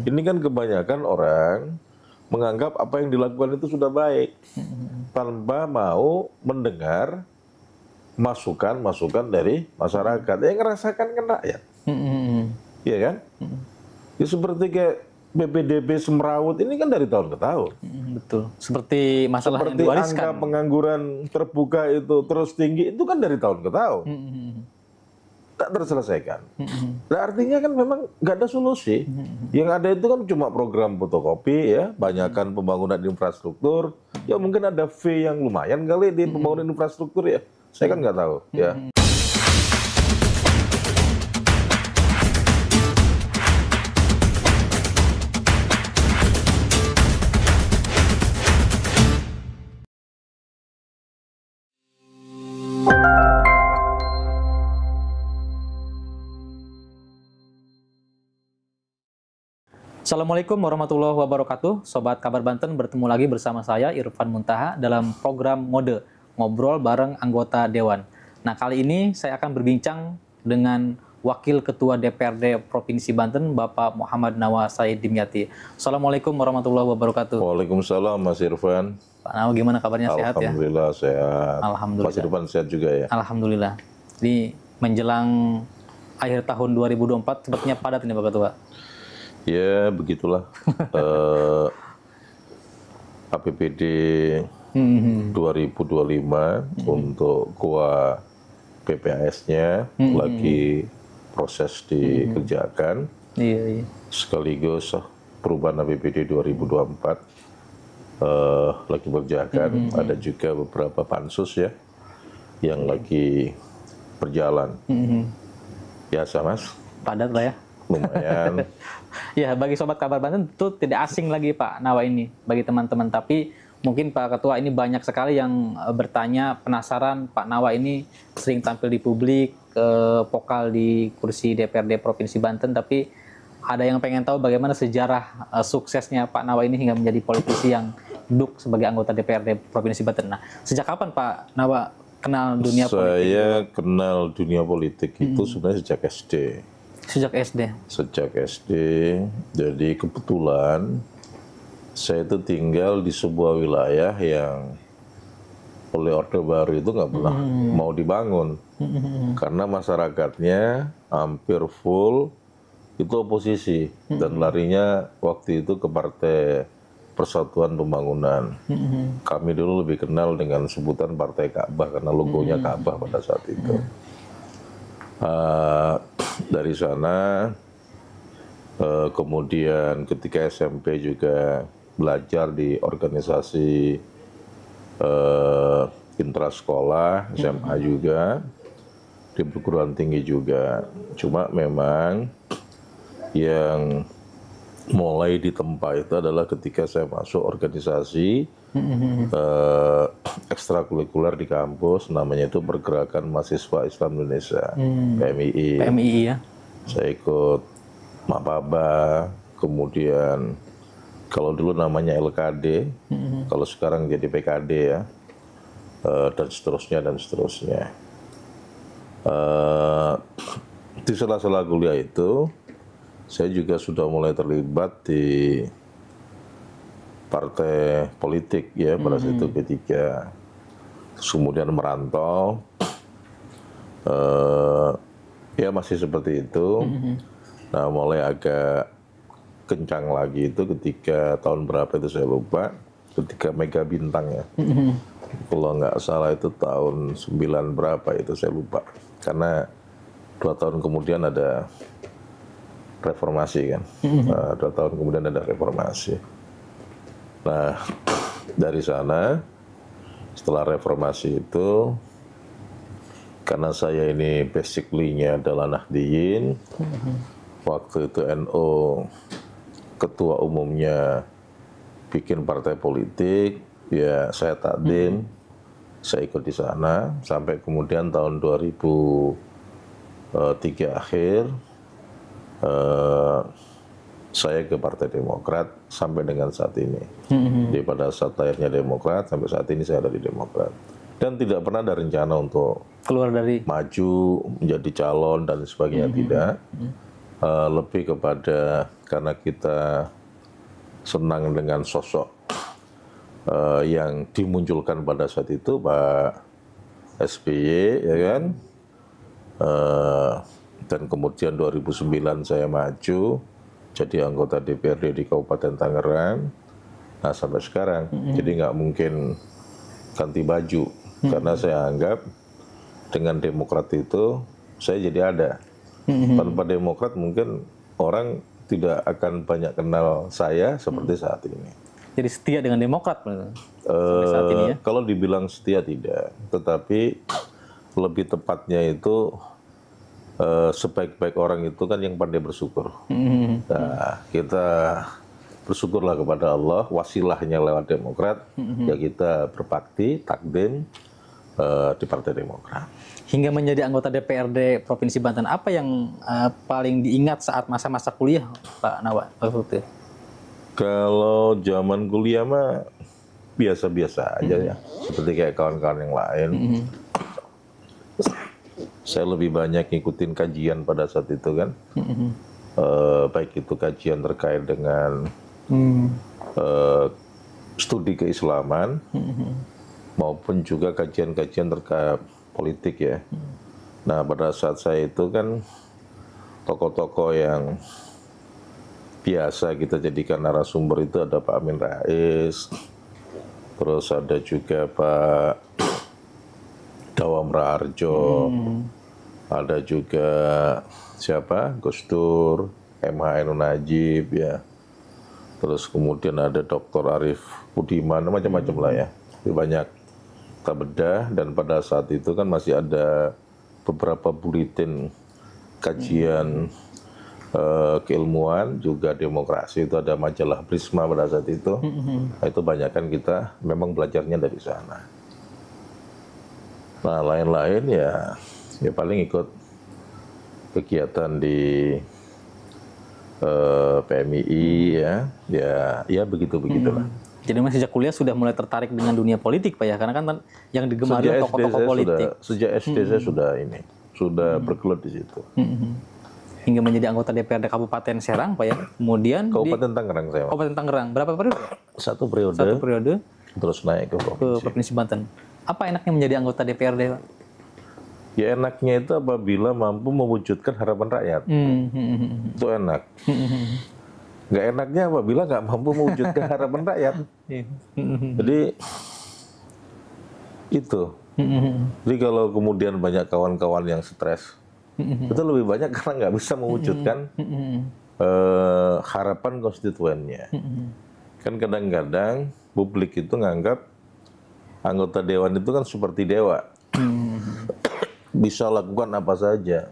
Ini kan kebanyakan orang menganggap apa yang dilakukan itu sudah baik, tanpa mau mendengar masukan-masukan dari masyarakat. Yang ngerasakan kan rakyat, iya kan? Ya seperti kayak PPDB Semrawut ini kan dari tahun ke tahun. Betul. Seperti masalah yang Seperti diwariskan. angka pengangguran terbuka itu terus tinggi, itu kan dari tahun ke tahun. Tak terselesaikan. Nah, artinya kan memang nggak ada solusi. Yang ada itu kan cuma program fotokopi ya, banyakkan pembangunan infrastruktur. Ya mungkin ada fee yang lumayan kali di pembangunan infrastruktur ya. Saya kan nggak tahu ya. Assalamualaikum warahmatullahi wabarakatuh. Sobat Kabar Banten, bertemu lagi bersama saya Irfan Muntaha dalam program Mode Ngobrol bareng anggota Dewan. Nah, kali ini saya akan berbincang dengan Wakil Ketua DPRD Provinsi Banten, Bapak Muhammad Nawa Said Dimyati. Assalamualaikum warahmatullahi wabarakatuh. Waalaikumsalam Mas Irfan. Pak Nawa, gimana kabarnya? Sehat ya? Alhamdulillah sehat. Alhamdulillah. Mas Irfan sehat juga ya? Alhamdulillah. Ini menjelang akhir tahun 2024 sepertinya padat ini Pak Ketua. Ya begitulah. APBD 2025 untuk KUA PPAS-nya lagi proses dikerjakan. Iya. Sekaligus perubahan APBD 2024 lagi berjalan. Ada juga beberapa pansus ya yang lagi berjalan. Biasa Mas. Padat lah ya. Lumayan. Ya, bagi Sobat Kabar Banten itu tidak asing lagi Pak Nawa ini, bagi teman-teman. Tapi mungkin Pak Ketua ini banyak sekali yang bertanya, penasaran Pak Nawa ini sering tampil di publik, vokal di kursi DPRD Provinsi Banten, tapi ada yang pengen tahu bagaimana sejarah suksesnya Pak Nawa ini hingga menjadi politisi yang duduk sebagai anggota DPRD Provinsi Banten. Nah, sejak kapan Pak Nawa kenal dunia politik? Saya kenal dunia politik itu sebenarnya sejak SD. Sejak SD? Sejak SD, jadi kebetulan saya itu tinggal di sebuah wilayah yang oleh Orde Baru itu nggak pernah mau dibangun. Karena masyarakatnya hampir full itu oposisi, dan larinya waktu itu ke Partai Persatuan Pembangunan. Kami dulu lebih kenal dengan sebutan Partai Ka'bah, karena logonya Ka'bah pada saat itu. Dari sana kemudian ketika SMP juga belajar di organisasi intrasekolah, SMA juga, di perguruan tinggi juga. Cuma memang yang mulai ditempa itu adalah ketika saya masuk organisasi ekstrakurikuler di kampus, namanya itu Pergerakan Mahasiswa Islam Indonesia, PMII. PMII ya. Saya ikut Mapaba, kemudian kalau dulu namanya LKD, kalau sekarang jadi PKD ya, dan seterusnya dan seterusnya. Di sela-sela kuliah itu, saya juga sudah mulai terlibat di partai politik ya pada saat itu ketika kemudian merantau, ya masih seperti itu. Nah mulai agak kencang lagi itu ketika tahun berapa itu saya lupa, ketika Mega Bintang ya, kalau nggak salah itu tahun 9 berapa itu saya lupa, karena 2 tahun kemudian ada reformasi kan, 2 tahun kemudian ada reformasi. Nah, dari sana, setelah reformasi itu, karena saya ini basically-nya adalah Nahdliyin, waktu itu NU, ketua umumnya bikin partai politik, ya saya takdim, saya ikut di sana, sampai kemudian tahun 2003 akhir, saya ke Partai Demokrat sampai dengan saat ini. Jadi pada saat lahirnya Demokrat sampai saat ini saya ada di Demokrat. Dan tidak pernah ada rencana untuk keluar dari maju menjadi calon dan sebagainya, tidak. lebih kepada karena kita senang dengan sosok yang dimunculkan pada saat itu Pak SBY, ya kan? Dan kemudian 2009 saya maju jadi anggota DPRD di Kabupaten Tangerang. Nah sampai sekarang, jadi nggak mungkin ganti baju karena saya anggap dengan Demokrat itu saya jadi ada. Tanpa Demokrat mungkin orang tidak akan banyak kenal saya seperti saat ini. Jadi setia dengan Demokrat sampai saat ini ya? Kalau dibilang setia tidak, tetapi lebih tepatnya itu sebaik-baik orang itu kan yang pandai bersyukur. Nah, kita bersyukurlah kepada Allah, wasilahnya lewat Demokrat, ya kita berbakti, takdim di Partai Demokrat. Hingga menjadi anggota DPRD Provinsi Banten, apa yang paling diingat saat masa-masa kuliah, Pak Nawa? Kalau zaman kuliah mah biasa-biasa aja ya, seperti kayak kawan-kawan yang lain. Saya lebih banyak ngikutin kajian pada saat itu kan, baik itu kajian terkait dengan studi keislaman maupun juga kajian-kajian terkait politik ya. Nah pada saat saya itu kan tokoh-tokoh yang biasa kita jadikan narasumber itu ada Pak Amin Rais, terus ada juga Pak Dawam Raharjo, ada juga siapa? Gus Dur, MH Ainun Najib ya. Terus kemudian ada Dr. Arif Budiman, macam-macam lah ya. Lebih banyak kita bedah dan pada saat itu kan masih ada beberapa buletin kajian keilmuan juga demokrasi, itu ada majalah Prisma pada saat itu. Nah, itu banyak kan kita memang belajarnya dari sana. Nah lain-lain ya paling ikut kegiatan di PMII ya begitu-begitulah. Jadi Mas sejak kuliah sudah mulai tertarik dengan dunia politik Pak ya, karena kan yang digemari tokoh-tokoh politik. Sejak SD saya sudah bergelut di situ. Hingga menjadi anggota DPRD Kabupaten Serang Pak ya. Kemudian Kabupaten Tangerang saya. Kabupaten Tangerang berapa periode? Satu periode. Terus naik ke Provinsi Banten. Apa enaknya menjadi anggota DPRD Pak? Ya enaknya itu apabila mampu mewujudkan harapan rakyat. Itu enak. Nggak enaknya apabila nggak mampu mewujudkan harapan rakyat. Jadi itu. Jadi kalau kemudian banyak kawan-kawan yang stres, itu lebih banyak karena nggak bisa mewujudkan harapan konstituennya. Kan kadang-kadang publik itu nganggap anggota dewan itu kan seperti dewa. Bisa lakukan apa saja.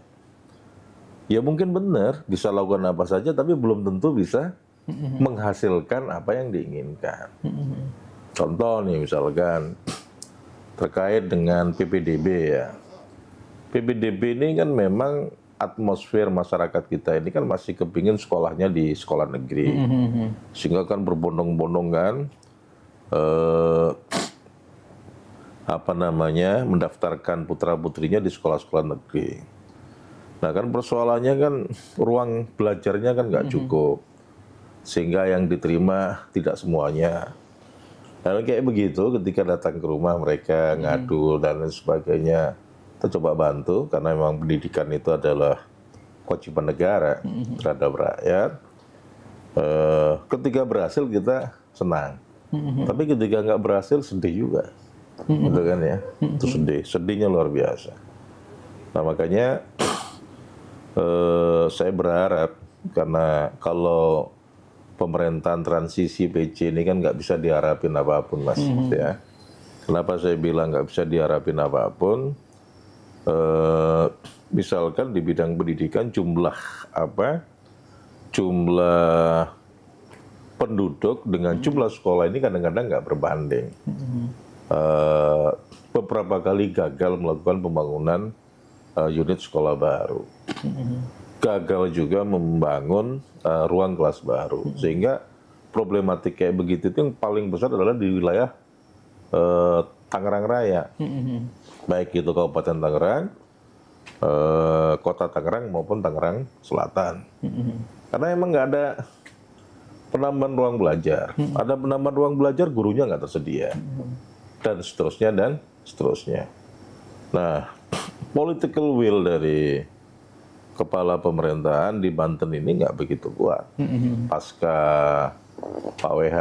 Ya mungkin benar bisa lakukan apa saja, tapi belum tentu bisa menghasilkan apa yang diinginkan. Contoh nih misalkan terkait dengan PPDB ya. PPDB ini kan memang atmosfer masyarakat kita ini kan masih kepingin sekolahnya di sekolah negeri. Sehingga kan berbondong-bondong kan mendaftarkan putra-putrinya di sekolah-sekolah negeri. Nah kan persoalannya kan ruang belajarnya kan nggak cukup, sehingga yang diterima tidak semuanya. Dan kayak begitu ketika datang ke rumah mereka ngadu dan lain sebagainya, kita coba bantu karena memang pendidikan itu adalah kewajiban negara terhadap rakyat. Ketika berhasil kita senang, tapi ketika nggak berhasil sedih juga, gitu kan ya? Itu sedihnya luar biasa. Nah makanya saya berharap karena kalau pemerintahan transisi PC ini kan nggak bisa diharapin apapun Mas ya. Kenapa saya bilang nggak bisa diharapin apapun? Misalkan di bidang pendidikan jumlah penduduk dengan jumlah sekolah ini kadang-kadang nggak berbanding. Beberapa kali gagal melakukan pembangunan unit sekolah baru. Gagal juga membangun ruang kelas baru. Sehingga problematik kayak begitu itu yang paling besar adalah di wilayah Tangerang Raya. Baik itu Kabupaten Tangerang Kota Tangerang maupun Tangerang Selatan. Karena emang nggak ada penambahan ruang belajar. Ada penambahan ruang belajar, gurunya nggak tersedia. Dan seterusnya, dan seterusnya. Nah, political will dari kepala pemerintahan di Banten ini nggak begitu kuat. Pasca Pak WH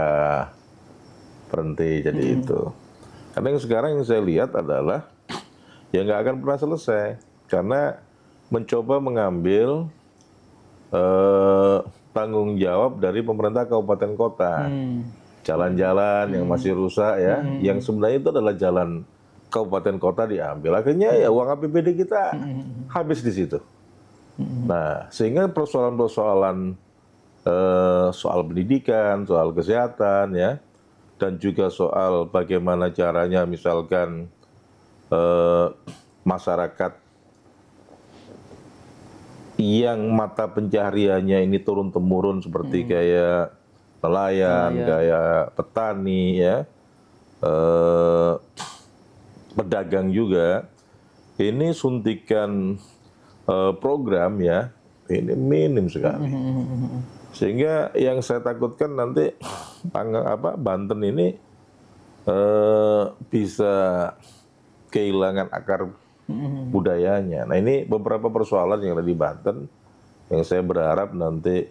berhenti jadi itu. Karena yang sekarang yang saya lihat adalah ya nggak akan pernah selesai. Karena mencoba mengambil tanggung jawab dari pemerintah kabupaten kota. Jalan-jalan yang masih rusak ya, yang sebenarnya itu adalah jalan kabupaten kota diambil. Akhirnya ya uang APBD kita habis di situ. Nah, sehingga persoalan-persoalan soal pendidikan, soal kesehatan ya, dan juga soal bagaimana caranya misalkan masyarakat yang mata pencahariannya ini turun-temurun seperti kayak nelayan, kayak petani ya, pedagang juga, ini suntikan program ya, ini minim sekali. Sehingga yang saya takutkan nanti Banten ini bisa kehilangan akar budayanya. Nah ini beberapa persoalan yang ada di Banten yang saya berharap nanti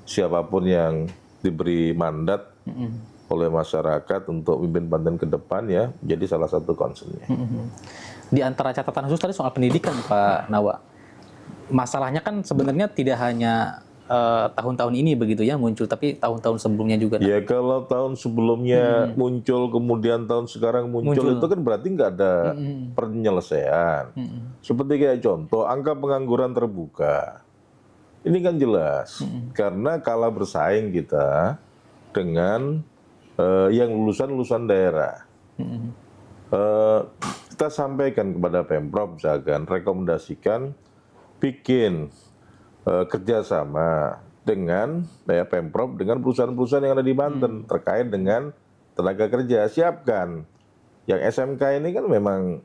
siapapun yang diberi mandat oleh masyarakat untuk memimpin Banten ke depan ya jadi salah satu concernnya. Di antara catatan khusus tadi soal pendidikan Pak Nawa, masalahnya kan sebenarnya tidak hanya tahun-tahun ini begitu ya muncul, tapi tahun-tahun sebelumnya juga. Ya kalau tahun sebelumnya muncul, kemudian tahun sekarang muncul itu kan berarti nggak ada penyelesaian. Seperti kayak contoh angka pengangguran terbuka, ini kan jelas karena kalah bersaing kita dengan yang lulusan daerah. Kita sampaikan kepada Pemprov, misalkan rekomendasikan bikin kerjasama dengan Pemprov dengan perusahaan-perusahaan yang ada di Banten terkait dengan tenaga kerja. Siapkan yang SMK ini kan memang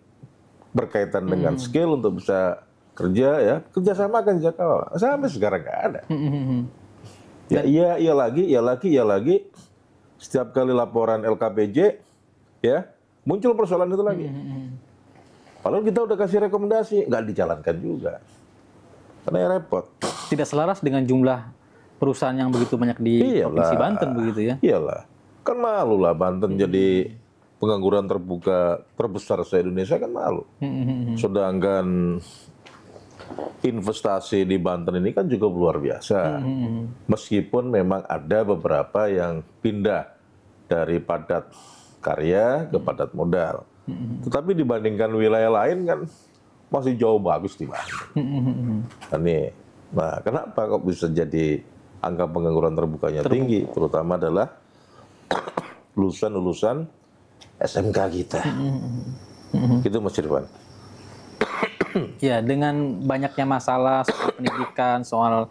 berkaitan dengan skill untuk bisa kerja ya, kerjasama kan Jakarta. Sampai sekarang nggak ada. Ya lagi setiap kali laporan LKPJ ya muncul persoalan itu lagi. Padahal kita udah kasih rekomendasi, nggak dijalankan juga. Karena ya repot. Tidak selaras dengan jumlah perusahaan yang begitu banyak di Provinsi Banten begitu ya? Iyalah. Kan malu lah Banten jadi pengangguran terbuka terbesar se-Indonesia kan malu. Sedangkan investasi di Banten ini kan juga luar biasa. Meskipun memang ada beberapa yang pindah dari padat karya ke padat modal. Tetapi dibandingkan wilayah lain kan masih jauh bagus di Banten. Nah, kenapa kok bisa jadi angka pengangguran terbukanya tinggi? Terutama adalah lulusan SMK kita. Itu Mas Irfan. Ya, dengan banyaknya masalah soal pendidikan, soal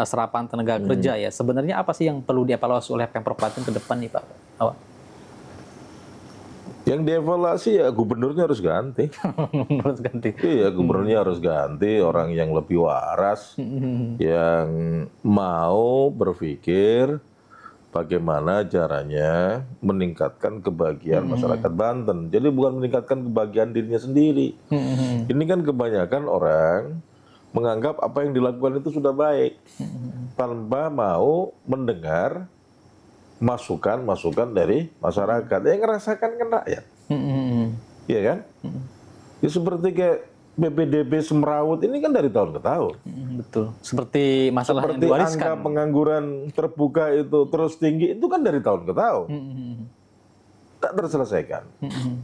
serapan tenaga kerja ya, sebenarnya apa sih yang perlu dievaluasi oleh Pemprov Banten ke depan nih Pak Awak? Yang dievaluasi ya gubernurnya harus ganti. Harus ganti. Iya, gubernurnya harus ganti, orang yang lebih waras, yang mau berpikir bagaimana caranya meningkatkan kebahagiaan masyarakat Banten. Jadi bukan meningkatkan kebahagiaan dirinya sendiri. Ini kan kebanyakan orang menganggap apa yang dilakukan itu sudah baik, tanpa mau mendengar masukan dari masyarakat. Yang ngerasakan kan rakyat. Iya kan? Ya seperti kayak PPDB Semrawut ini kan dari tahun ke tahun. Betul. Seperti masalah yang diwariskan. Angka pengangguran terbuka itu terus tinggi, itu kan dari tahun ke tahun. Tak terselesaikan.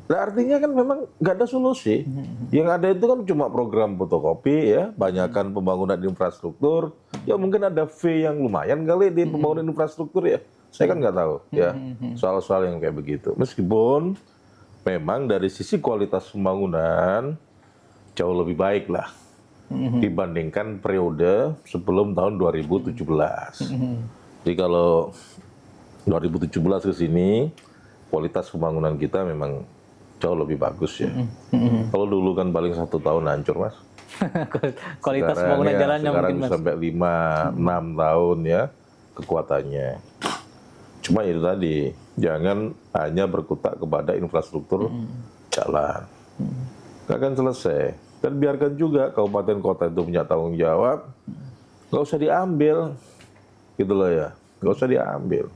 Nah, artinya kan memang nggak ada solusi. Yang ada itu kan cuma program fotokopi ya, banyakkan pembangunan infrastruktur. Ya mungkin ada fee yang lumayan kali di pembangunan infrastruktur ya. Saya kan nggak tahu ya soal-soal yang kayak begitu. Meskipun memang dari sisi kualitas pembangunan jauh lebih baik lah dibandingkan periode sebelum tahun 2017. Jadi kalau 2017 ke sini kualitas pembangunan kita memang jauh lebih bagus ya. Kalau dulu kan paling 1 tahun hancur Mas. Kualitas Sekarang pembangunan ya, jalannya sekarang mungkin Mas. sampai 5-6 tahun ya kekuatannya. Cuma itu tadi, jangan hanya berkutat kepada infrastruktur jalan. Nggak akan selesai. Dan biarkan juga kabupaten kota itu punya tanggung jawab, nggak usah diambil, gitu loh ya, nggak usah diambil.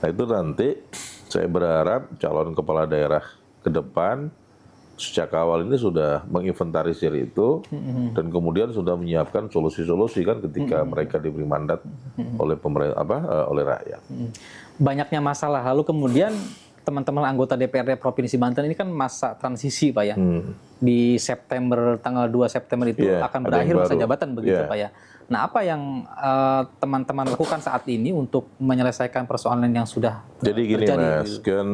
Nah itu nanti saya berharap calon kepala daerah ke depan sejak awal ini sudah menginventarisir itu dan kemudian sudah menyiapkan solusi-solusi kan ketika mereka diberi mandat oleh pemerintah oleh rakyat. Banyaknya masalah, lalu kemudian teman-teman anggota DPRD Provinsi Banten ini kan masa transisi Pak ya. Di September, tanggal 2 September itu akan berakhir masa jabatan begitu Pak ya. Nah apa yang teman-teman lakukan saat ini untuk menyelesaikan persoalan yang sudah Jadi gini terjadi? Mas, kan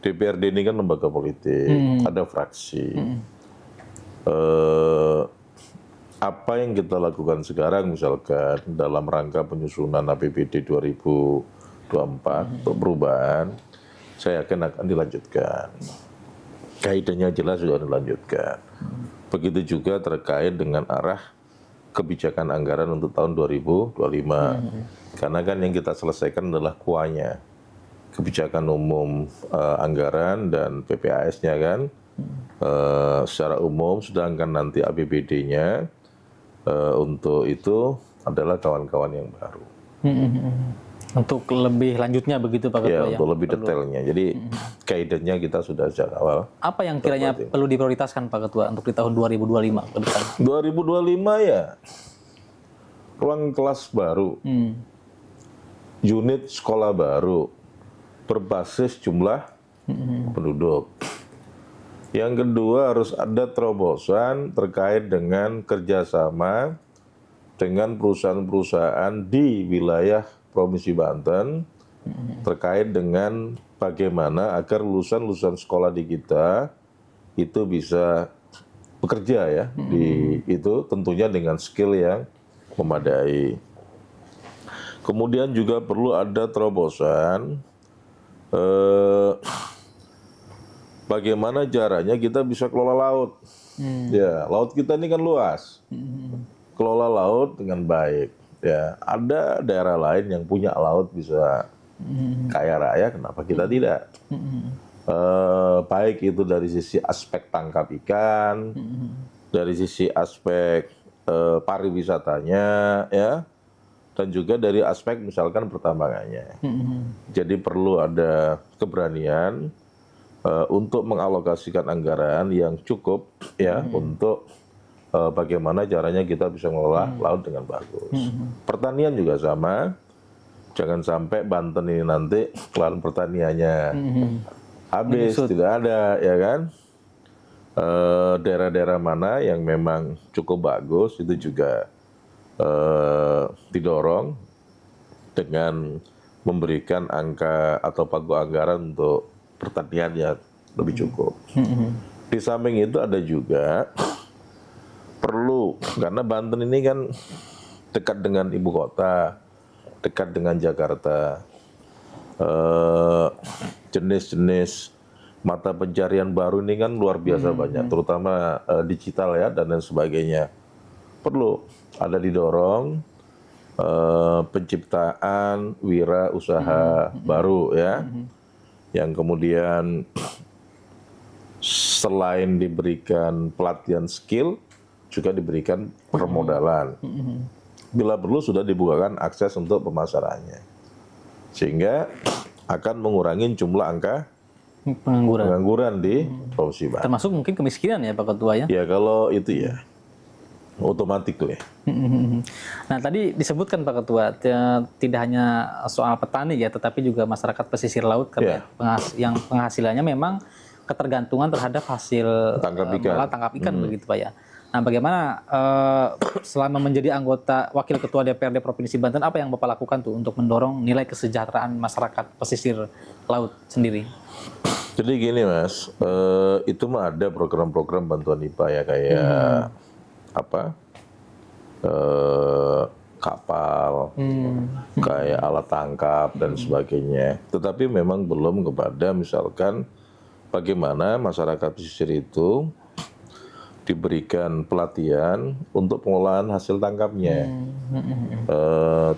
DPRD ini kan lembaga politik, ada fraksi. Apa yang kita lakukan sekarang misalkan dalam rangka penyusunan APBD 2024 untuk perubahan, saya yakin akan dilanjutkan. Kaitannya jelas juga dilanjutkan. Begitu juga terkait dengan arah kebijakan anggaran untuk tahun 2025. Karena kan yang kita selesaikan adalah kuahnya. Kebijakan umum anggaran dan PPAS-nya kan. Secara umum, sedangkan nanti APBD-nya untuk itu adalah kawan-kawan yang baru. Untuk lebih lanjutnya begitu Pak Ketua ya? Untuk lebih detailnya. Jadi guidance-nya kita sudah sejak awal. Apa yang kiranya perlu diprioritaskan Pak Ketua untuk di tahun 2025 ke depan? 2025 ya, ruang kelas baru, unit sekolah baru, berbasis jumlah penduduk. Yang kedua harus ada terobosan terkait dengan kerjasama dengan perusahaan-perusahaan di wilayah Provinsi Banten terkait dengan bagaimana agar lulusan-lulusan sekolah di kita itu bisa bekerja ya di itu tentunya dengan skill yang memadai. Kemudian juga perlu ada terobosan bagaimana caranya kita bisa kelola laut. Ya, laut kita ini kan luas. Kelola laut dengan baik. Ya, ada daerah lain yang punya laut bisa kaya raya, kenapa kita tidak? Baik itu dari sisi aspek tangkap ikan, dari sisi aspek pariwisatanya, ya, dan juga dari aspek misalkan pertambangannya. Jadi perlu ada keberanian untuk mengalokasikan anggaran yang cukup, ya, untuk bagaimana caranya kita bisa mengelola laut dengan bagus. Pertanian juga sama, jangan sampai Banten ini nanti lahan pertaniannya habis, tidak ada, ya kan? Daerah-daerah mana yang memang cukup bagus itu juga didorong dengan memberikan angka atau pagu anggaran untuk pertanian yang lebih cukup. Di samping itu ada juga perlu, karena Banten ini kan dekat dengan ibu kota, dekat dengan Jakarta. Jenis-jenis mata pencarian baru ini kan luar biasa banyak, terutama digital ya dan lain sebagainya. Perlu ada didorong penciptaan wira usaha baru ya, yang kemudian selain diberikan pelatihan skill, juga diberikan permodalan. Bila perlu sudah dibukakan akses untuk pemasarannya. Sehingga akan mengurangi jumlah angka pengangguran di Provinsi Banten. Termasuk mungkin kemiskinan ya Pak Ketua ya? Ya kalau itu ya, otomatis ya. Nah tadi disebutkan Pak Ketua, tidak hanya soal petani ya, tetapi juga masyarakat pesisir laut karena yang penghasilannya memang ketergantungan terhadap hasil tangkap ikan begitu Pak ya. Nah, bagaimana selama menjadi anggota wakil ketua DPRD Provinsi Banten, apa yang Bapak lakukan tuh untuk mendorong nilai kesejahteraan masyarakat pesisir laut sendiri? Jadi gini Mas, itu mah ada program-program bantuan IPA ya kayak kapal, kayak alat tangkap dan sebagainya. Tetapi memang belum kepada misalkan bagaimana masyarakat pesisir itu diberikan pelatihan untuk pengolahan hasil tangkapnya,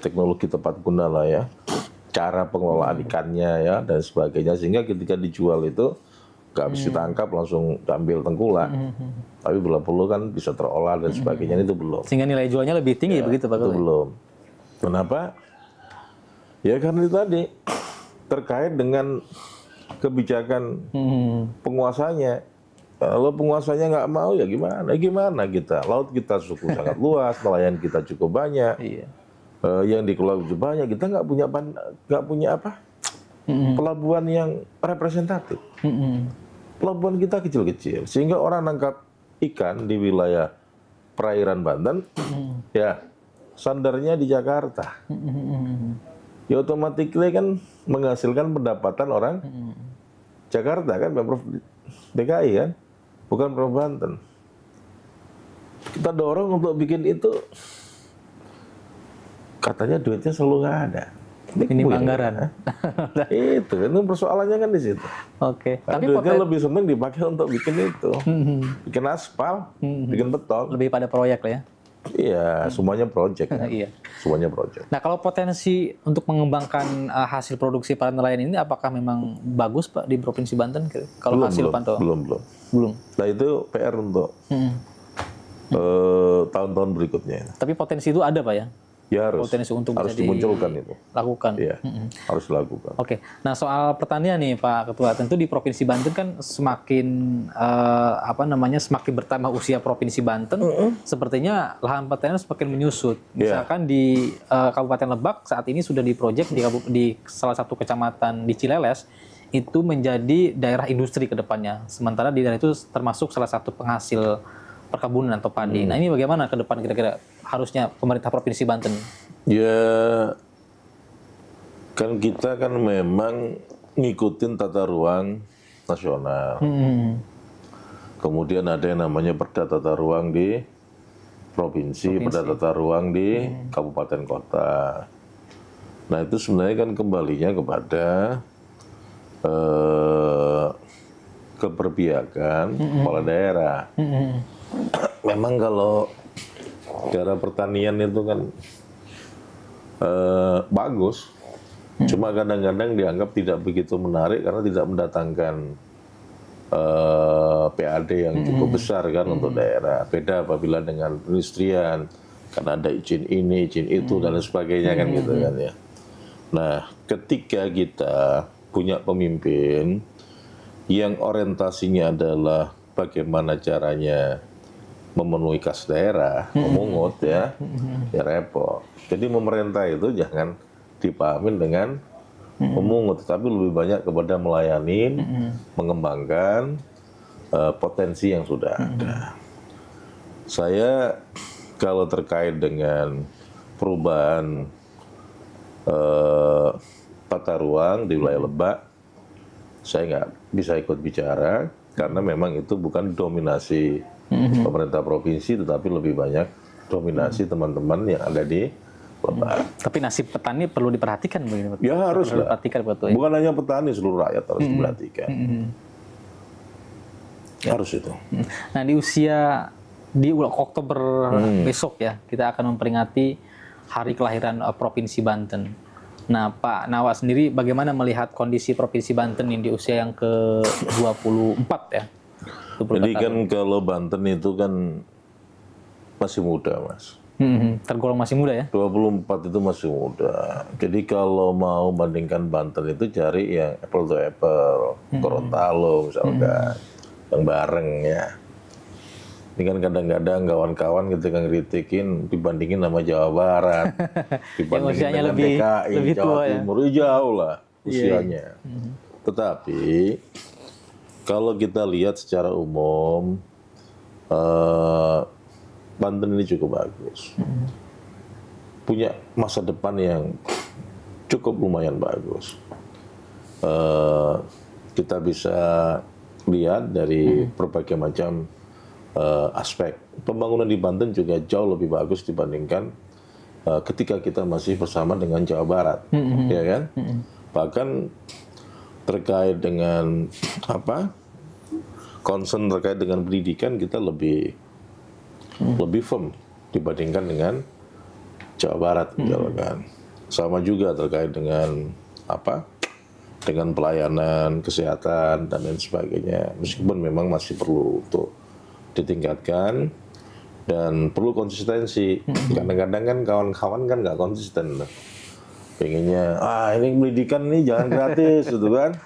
teknologi tepat guna lah ya, cara pengelolaan ikannya ya dan sebagainya, sehingga ketika dijual itu nggak habis ditangkap langsung diambil tengkulak, tapi bila perlu kan bisa terolah dan sebagainya, itu belum. Sehingga nilai jualnya lebih tinggi begitu Pak Itu Ketua? belum. Kenapa? Ya karena itu tadi terkait dengan kebijakan penguasanya. Kalau penguasanya nggak mau ya gimana? Gimana kita? Laut kita cukup sangat luas, nelayan kita cukup banyak, Iya. yang dikelola cukup banyak. Kita nggak punya apa? Pelabuhan yang representatif. Pelabuhan kita kecil-kecil, sehingga orang nangkap ikan di wilayah perairan Banten, ya sandarnya di Jakarta. Ya otomatis kan menghasilkan pendapatan orang Jakarta kan, Pemprov DKI kan, bukan Pemprov Banten. Kita dorong untuk bikin itu, katanya duitnya selalu nggak ada. Ini anggaran. Itu persoalannya kan di situ. Oke. Tapi duitnya lebih seneng dipakai untuk bikin itu, bikin aspal, bikin beton. Lebih pada proyek lah ya. Iya, semuanya project. Kan? Iya. Semuanya project. Nah, kalau potensi untuk mengembangkan hasil produksi para nelayan ini, apakah memang bagus Pak di Provinsi Banten? Kalau hasil pantauan? Belum. Nah itu PR untuk tahun-tahun berikutnya. Tapi potensi itu ada Pak ya? Ya harus. Potensi untuk harus bisa dimunculkan itu. Lakukan. Iya, harus dilakukan. Oke. Nah, soal pertanian nih Pak Ketua, tentu di Provinsi Banten kan semakin semakin bertambah usia Provinsi Banten, sepertinya lahan pertanian semakin menyusut. Misalkan di Kabupaten Lebak saat ini sudah diprojek di salah satu kecamatan di Cileles itu menjadi daerah industri ke depannya. Sementara di daerah itu termasuk salah satu penghasil perkebunan atau padi. Nah, ini bagaimana ke depan kira-kira harusnya pemerintah Provinsi Banten? Ya, kan kita kan memang ngikutin tata ruang nasional. Kemudian ada yang namanya perda tata ruang di provinsi, perda tata ruang di kabupaten kota. Nah itu sebenarnya kan kembalinya kepada keberpihakan kepala daerah. Memang kalau daerah pertanian itu kan bagus, cuma kadang-kadang dianggap tidak begitu menarik karena tidak mendatangkan PAD yang cukup besar kan untuk daerah. Beda apabila dengan perindustrian, karena ada izin ini, izin itu dan lain sebagainya kan gitu kan ya. Nah, ketika kita punya pemimpin yang orientasinya adalah bagaimana caranya memenuhi kas daerah, memungut ya repot. Jadi pemerintah itu jangan dipahamin dengan memungut, tapi lebih banyak kepada melayani, mengembangkan potensi yang sudah ada. Saya kalau terkait dengan perubahan tata ruang di wilayah Lebak, saya nggak bisa ikut bicara karena memang itu bukan dominasi pemerintah provinsi, tetapi lebih banyak dominasi teman-teman yang ada di Lebak. Tapi nasib petani perlu diperhatikan begini Pak. Ya harus lah. Diperhatikan betul. Bukan hanya petani, seluruh rakyat harus diperhatikan. Harus itu. Nah di Oktober besok ya kita akan memperingati hari kelahiran Provinsi Banten. Nah Pak Nawa sendiri bagaimana melihat kondisi Provinsi Banten ini di usia yang ke-24 ya? Jadi kan kalau Banten itu kan masih muda Mas. Tergolong masih muda ya? 24 itu masih muda. Jadi kalau mau bandingkan Banten itu cari yang apple to apple, Gorontalo misalkan, yang bareng ya. Ini kan kadang-kadang kawan-kawan ketika ngeritikin dibandingin sama Jawa Barat, dibandingin dengan DKI, lebih Jawa tua, Timur, ya jauh lah usianya. Tetapi kalau kita lihat secara umum, Banten ini cukup bagus. Punya masa depan yang cukup lumayan bagus. Kita bisa lihat dari berbagai macam aspek. Pembangunan di Banten juga jauh lebih bagus dibandingkan ketika kita masih bersama dengan Jawa Barat. Ya kan? Bahkan terkait dengan concern terkait dengan pendidikan kita lebih firm dibandingkan dengan Jawa Barat misalkan. Sama juga terkait dengan dengan pelayanan kesehatan dan lain sebagainya. Meskipun memang masih perlu untuk ditingkatkan dan perlu konsistensi. Kadang-kadang kan kawan-kawan kan nggak konsisten. Pengennya, ini pendidikan nih jangan gratis gitu kan.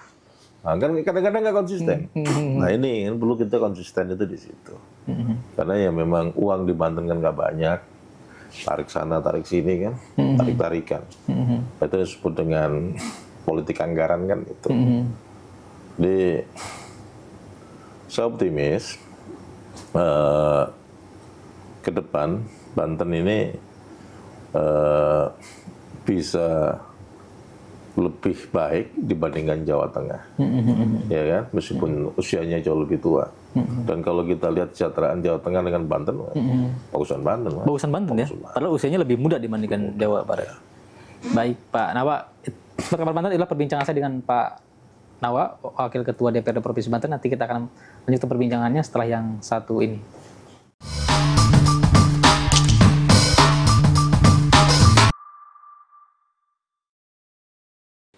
Nah, kan kadang-kadang nggak konsisten. Nah ini kan perlu kita konsisten itu di situ. Karena ya memang uang di Banten kan nggak banyak. Tarik sana, tarik sini kan, tarik-tarikan. Itu disebut dengan politik anggaran kan itu. Jadi saya optimis ke depan Banten ini bisa lebih baik dibandingkan Jawa Tengah, ya kan? Meskipun usianya jauh lebih tua. Dan kalau kita lihat kesejahteraan Jawa Tengah dengan Banten, bagusan Banten. Bagusan Banten ya, padahal usianya lebih muda dibandingkan Jawa Barat. Baik Pak Nawa, Kabar Banten adalah perbincangan saya dengan Pak Nawa, Wakil Ketua DPRD Provinsi Banten. Nanti kita akan lanjutkan perbincangannya setelah yang satu ini.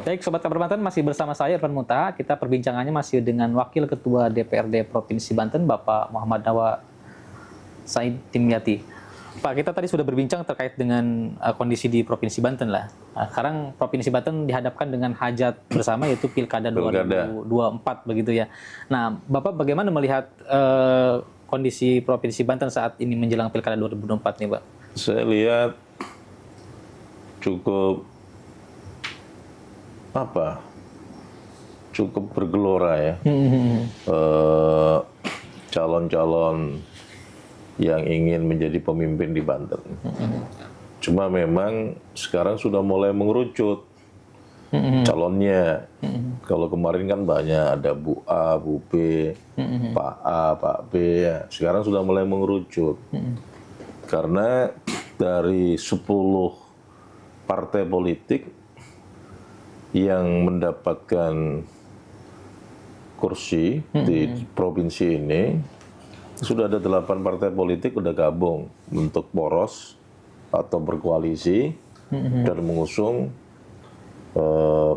Baik, Sobat Kabar Banten, masih bersama saya Irfan Muta. Kita perbincangannya masih dengan Wakil Ketua DPRD Provinsi Banten, Bapak Muhammad Nawa Said Dimyati. Pak, kita tadi sudah berbincang terkait dengan kondisi di Provinsi Banten lah. Nah, sekarang Provinsi Banten dihadapkan dengan hajat bersama, yaitu Pilkada 2024 begitu ya. Nah, Bapak bagaimana melihat kondisi Provinsi Banten saat ini menjelang Pilkada 2024 nih, Pak? Saya lihat cukup bergelora ya. Calon-calon yang ingin menjadi pemimpin di Banten. Cuma memang sekarang sudah mulai mengerucut calonnya. Kalau kemarin kan banyak, ada Bu A, Bu B, Pak A, Pak B. Ya. Sekarang sudah mulai mengerucut. Karena dari 10 partai politik yang mendapatkan kursi di provinsi ini, sudah ada 8 partai politik udah gabung untuk poros atau berkoalisi dan mengusung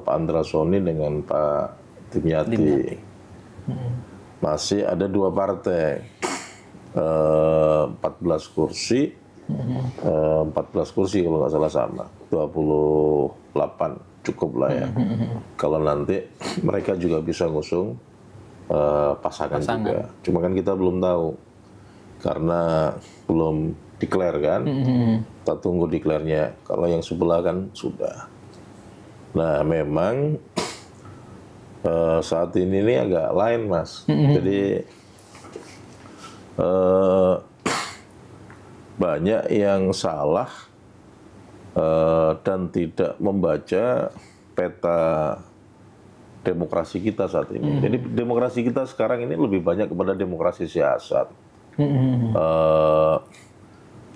Pak Andra Soni dengan Pak Dimyati. Masih ada 2 partai, 14 kursi, 14 kursi kalau nggak salah sama, 28. Cukup lah ya. Kalau nanti mereka juga bisa ngusung pasangan juga. Cuma kan kita belum tahu. Karena belum declare kan. Kita tunggu declare-nya. Kalau yang sebelah kan sudah. Nah memang saat ini agak lain Mas. Jadi banyak yang salah dan tidak membaca peta demokrasi kita saat ini. Jadi demokrasi kita sekarang ini lebih banyak kepada demokrasi siasat.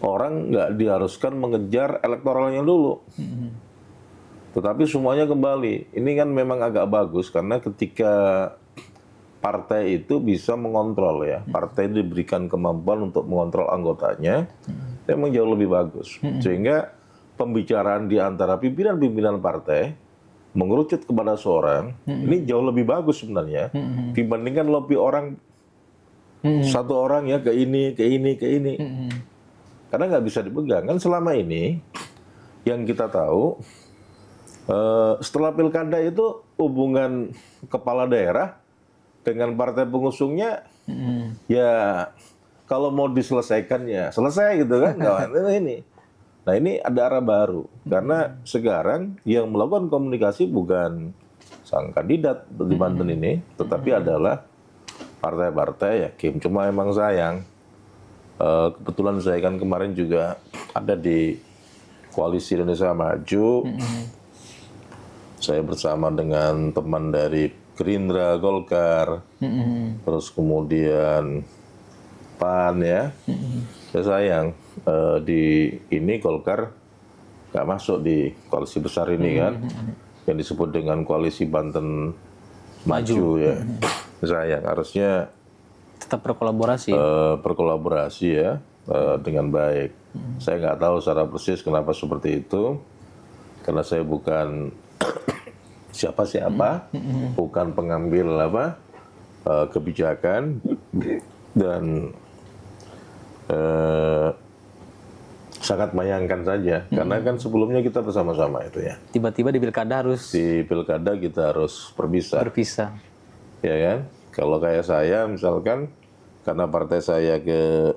Orang nggak diharuskan mengejar elektoralnya dulu. Tetapi semuanya kembali. Ini kan memang agak bagus karena ketika partai itu bisa mengontrol ya. Partai diberikan kemampuan untuk mengontrol anggotanya. Memang jauh lebih bagus. Sehingga pembicaraan di antara pimpinan-pimpinan partai mengerucut kepada seorang, ini jauh lebih bagus sebenarnya dibandingkan lobby orang satu orang ya ke ini. Karena nggak bisa dipegang. Kan selama ini yang kita tahu setelah pilkada itu hubungan kepala daerah dengan partai pengusungnya ya kalau mau diselesaikan ya selesai gitu kan. Ini. Nah ini ada arah baru, karena sekarang yang melakukan komunikasi bukan sang kandidat di Banten ini, tetapi adalah partai-partai ya Kim. Cuma emang sayang, kebetulan saya kan kemarin juga ada di Koalisi Indonesia Maju, saya bersama dengan teman dari Gerindra, Golkar, terus kemudian PAN ya. Ya sayang di ini Golkar nggak masuk di koalisi besar ini kan, yang disebut dengan Koalisi Banten Maju ya. Sayang, harusnya Tetap berkolaborasi. Berkolaborasi ya dengan baik. Saya nggak tahu secara persis kenapa seperti itu, karena saya bukan siapa-siapa, bukan pengambil kebijakan, dan sangat menyayangkan saja, karena kan sebelumnya kita bersama-sama itu ya. Tiba-tiba di pilkada harus Di pilkada kita harus berpisah, ya kan? Kalau kayak saya misalkan, karena partai saya ke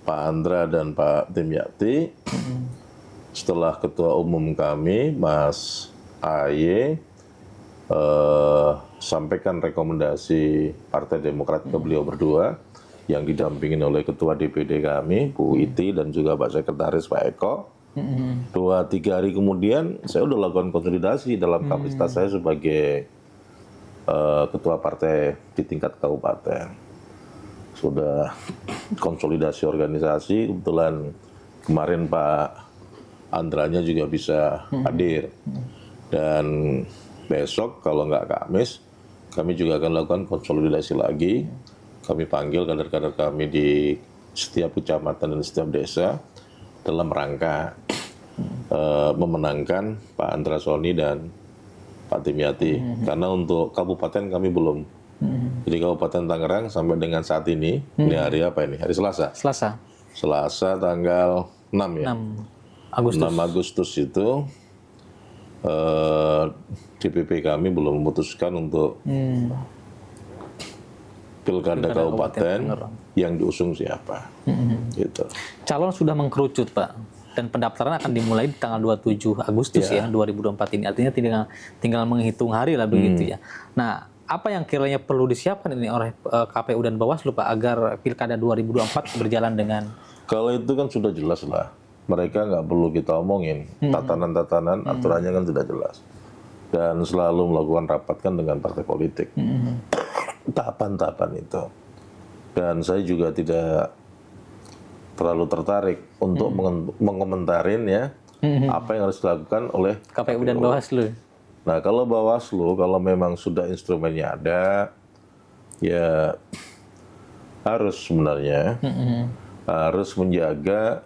Pak Andra dan Pak Dimyati, setelah ketua umum kami Mas AY sampaikan rekomendasi Partai Demokrat ke beliau berdua, yang didampingin oleh ketua DPD kami Bu Iti dan juga Pak Sekretaris Pak Eko. 2-3 hari kemudian saya udah lakukan konsolidasi dalam kapasitas saya sebagai ketua partai di tingkat kabupaten. Sudah konsolidasi organisasi, kebetulan kemarin Pak Andranya juga bisa hadir. Dan besok kalau nggak Kamis, kami juga akan lakukan konsolidasi lagi. Kami panggil kader-kader kami di setiap kecamatan dan setiap desa dalam rangka memenangkan Pak Andra Soni dan Pak Dimyati. Karena untuk kabupaten kami belum. Jadi Kabupaten Tangerang sampai dengan saat ini hari apa ini? Hari Selasa. Selasa tanggal 6 ya. 6 Agustus itu DPP kami belum memutuskan untuk pilkada kabupaten yang diusung siapa. Gitu. Calon sudah mengkerucut, Pak, dan pendaftaran akan dimulai di tanggal 27 Agustus ya 2024 ini. Artinya tinggal menghitung hari lah begitu ya. Nah, apa yang kiranya perlu disiapkan ini oleh KPU dan Bawaslu, Pak, agar pilkada 2024 berjalan dengan... Kalau itu kan sudah jelas lah. Mereka nggak perlu kita omongin. Tatanan-tatanan, aturannya kan sudah jelas. Dan selalu melakukan rapat kan dengan partai politik. Tahapan-tahapan itu. Dan saya juga tidak terlalu tertarik untuk mengomentarin ya apa yang harus dilakukan oleh KPU dan Bawaslu. Nah, kalau Bawaslu, kalau memang sudah instrumennya ada, ya harus sebenarnya harus menjaga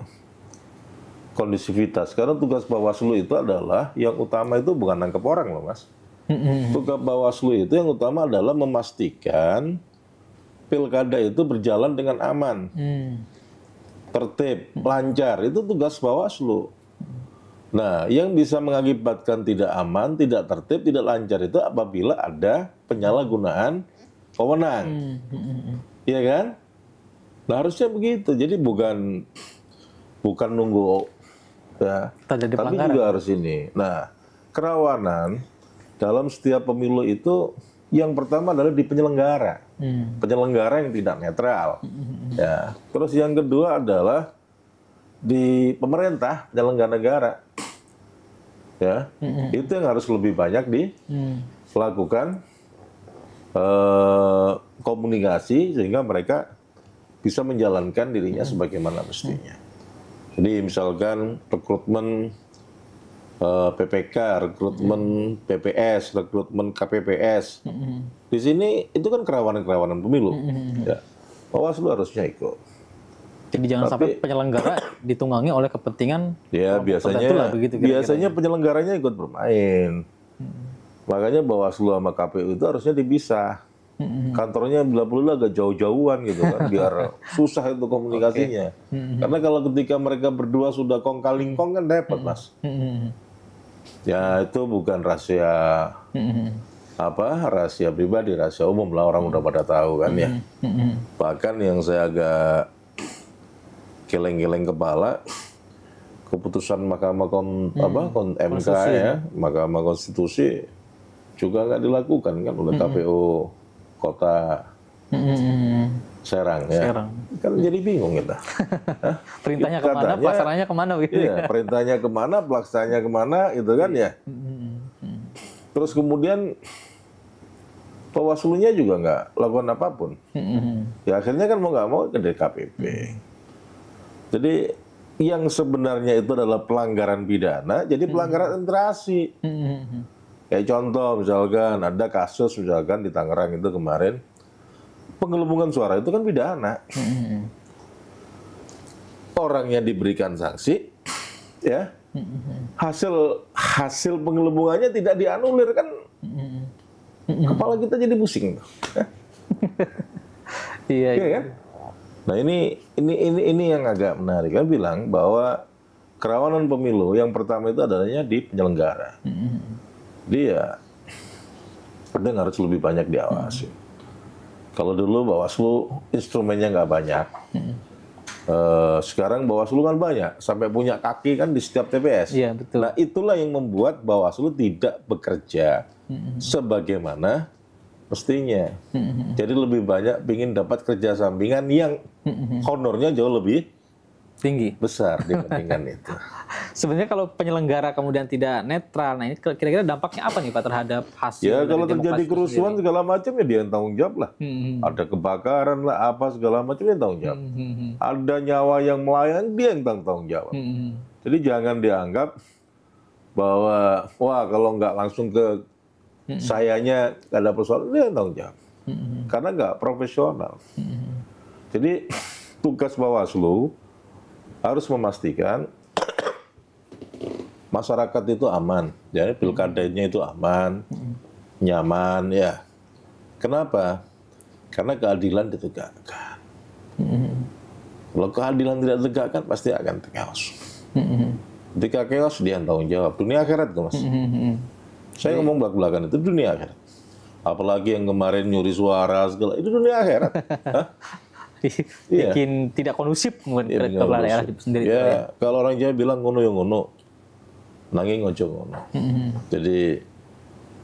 kondisivitas. Karena tugas Bawaslu itu adalah yang utama itu bukan nangkep orang loh, Mas. Tugas Bawaslu itu yang utama adalah memastikan pilkada itu berjalan dengan aman, tertib, lancar. Itu tugas Bawaslu. Nah, yang bisa mengakibatkan tidak aman, tidak tertib, tidak lancar itu apabila ada penyalahgunaan wewenang. Iya kan? Nah, harusnya begitu. Jadi bukan nunggu ya, tapi juga harus ini. Nah, kerawanan dalam setiap pemilu itu yang pertama adalah di penyelenggara. Penyelenggara yang tidak netral. Ya. Terus yang kedua adalah di pemerintah, penyelenggara negara. Ya. Itu yang harus lebih banyak dilakukan komunikasi sehingga mereka bisa menjalankan dirinya sebagaimana mestinya. Jadi misalkan rekrutmen PPK, rekrutmen PPS, rekrutmen KPPS. Di sini itu kan kerawanan-kerawanan pemilu. Ya. Bawaslu harusnya ikut. Jadi jangan sampai penyelenggara ditunggangi oleh kepentingan. Ya biasanya penyelenggaranya ikut bermain. Makanya Bawaslu sama KPU itu harusnya dipisah. Kantornya bila perlu agak jauh-jauhan gitu kan, biar susah itu komunikasinya. Karena kalau ketika mereka berdua sudah kong-kalingkong kan repot, Mas. Ya itu bukan rahasia rahasia pribadi, rahasia umum lah, orang udah pada tahu kan ya. Bahkan yang saya agak geleng-geleng kepala, keputusan Mahkamah MK ya, Mahkamah Konstitusi juga nggak dilakukan kan oleh KPU Kota Serang ya. Kan jadi bingung kita. Perintahnya kemana, pelaksananya kemana gitu. Iya, perintahnya kemana, pelaksananya kemana, gitu kan ya. Terus kemudian Bawaslu-nya juga nggak lakukan apapun. Ya akhirnya kan mau nggak mau ke DKPP. Jadi yang sebenarnya itu adalah pelanggaran pidana, jadi pelanggaran administrasi. Kayak contoh misalkan ada kasus misalkan di Tangerang itu kemarin penggelembungan suara itu kan pidana. Orang yang diberikan sanksi, ya, hasil penggelembungannya tidak dianulir kan, kepala kita jadi pusing. Iya. Iya kan? Nah ini yang agak menarik. Kan bilang bahwa kerawanan pemilu yang pertama itu adanya di penyelenggara. Dia harus lebih banyak diawasi. Kalau dulu Bawaslu instrumennya nggak banyak. Sekarang Bawaslu kan banyak, sampai punya kaki kan di setiap TPS. Iya, betul. Nah itulah yang membuat Bawaslu tidak bekerja sebagaimana mestinya. Jadi lebih banyak ingin dapat kerja sampingan yang honornya jauh lebih tinggi, besar dibandingkan itu. Sebenarnya kalau penyelenggara kemudian tidak netral, nah ini kira-kira dampaknya apa nih Pak terhadap hasil? Ya dari kalau terjadi demokrasi itu kerusuhan sendiri? segala macam ya dia yang tanggung jawab lah. Ada kebakaran lah, apa segala macam dia yang tanggung jawab. Ada nyawa yang melayang dia yang tanggung jawab. Jadi jangan dianggap bahwa wah kalau nggak langsung ke sayanya nggak ada persoalan, dia yang tanggung jawab. Karena nggak profesional. Jadi tugas Bawaslu harus memastikan masyarakat itu aman, jadi pilkadanya itu aman, nyaman, ya. Kenapa? Karena keadilan ditegakkan. Kalau keadilan tidak ditegakkan, pasti akan chaos. Ketika chaos, dia yang tanggung jawab. Dunia akhirat itu, Mas. Saya ngomong belak-belakan itu dunia akhirat. Apalagi yang kemarin nyuri suara segala, itu dunia akhirat. Bikin tidak kondusif kepada kepala daerah itu sendiri. Ya, kalau orang Jawa bilang ngono yang ngono, nanging ojo ngono. Jadi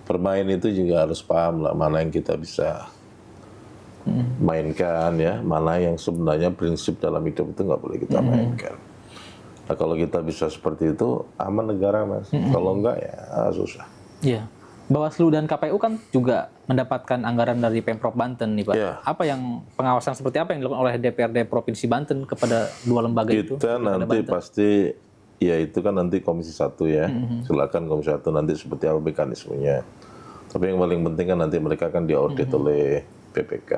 bermain itu juga harus paham lah mana yang kita bisa mainkan ya, mana yang sebenarnya prinsip dalam hidup itu nggak boleh kita mainkan. Nah kalau kita bisa seperti itu aman negara, Mas. Kalau enggak ya susah. Iya. Bawaslu dan KPU kan juga mendapatkan anggaran dari Pemprov Banten nih Pak. Ya. Apa yang pengawasan seperti apa yang dilakukan oleh DPRD Provinsi Banten kepada dua lembaga itu? Kita nanti Banten? pasti, ya itu kan nanti Komisi 1 ya. Silakan Komisi 1 nanti seperti apa mekanismenya. Tapi yang paling penting kan nanti mereka akan diaudit oleh BPK.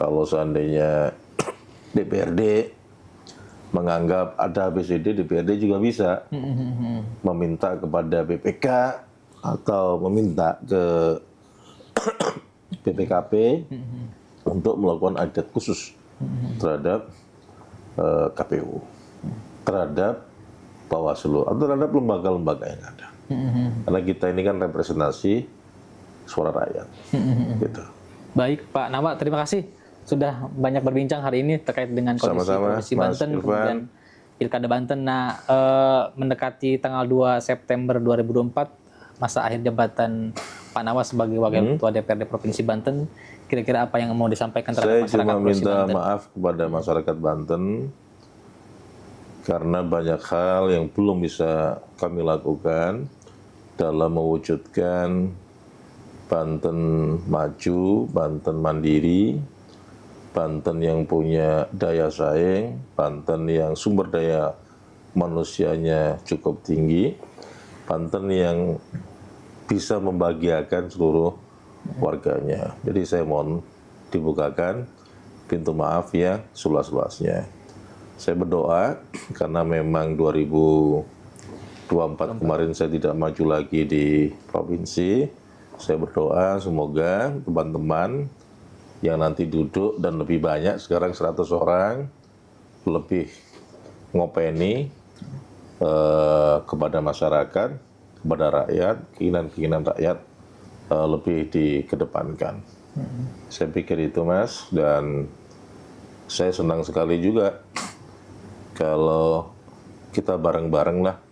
Kalau seandainya DPRD menganggap ada ABCD, DPRD juga bisa meminta kepada BPK atau meminta ke BPKP untuk melakukan audit khusus terhadap KPU, terhadap Bawaslu, atau terhadap lembaga-lembaga yang ada. Karena kita ini kan representasi suara rakyat. Gitu. Baik Pak Nawa, terima kasih sudah banyak berbincang hari ini terkait dengan kondisi Sama-sama, Provinsi Mas Banten, Irfan. kemudian Pilkada Banten. Nah, mendekati tanggal 2 September 2024, masa akhir jabatan Pak Nawa sebagai Wakil Ketua DPRD Provinsi Banten, kira-kira apa yang mau disampaikan terhadap Saya masyarakat cuma Provinsi minta Banten? maaf kepada masyarakat Banten karena banyak hal yang belum bisa kami lakukan dalam mewujudkan Banten maju, Banten mandiri, Banten yang punya daya saing, Banten yang sumber daya manusianya cukup tinggi, Banten yang bisa membahagiakan seluruh warganya. Jadi saya mohon dibukakan pintu maaf ya seluas-luasnya. Saya berdoa karena memang 2024 kemarin saya tidak maju lagi di provinsi. Saya berdoa semoga teman-teman yang nanti duduk dan lebih banyak, sekarang 100 orang, lebih ngopeni kepada masyarakat, kepada rakyat, keinginan-keinginan rakyat lebih dikedepankan. Saya pikir itu, Mas, dan saya senang sekali juga kalau kita bareng-bareng lah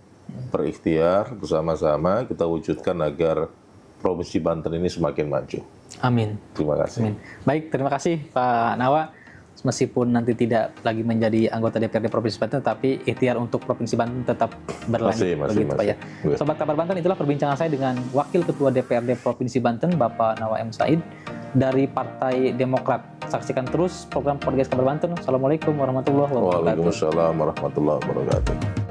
berikhtiar bersama-sama kita wujudkan agar Provinsi Banten ini semakin maju. Amin. Terima kasih. Amin. Baik, terima kasih Pak Nawa. Meskipun nanti tidak lagi menjadi anggota DPRD Provinsi Banten, tapi ikhtiar untuk Provinsi Banten tetap berlanjut. Begitu, Pak ya. Sobat Kabar Banten, itulah perbincangan saya dengan Wakil Ketua DPRD Provinsi Banten, Bapak Nawa M. Said, dari Partai Demokrat. Saksikan terus program podcast Kabar Banten. Assalamualaikum warahmatullahi wabarakatuh. Waalaikumsalam warahmatullahi wabarakatuh.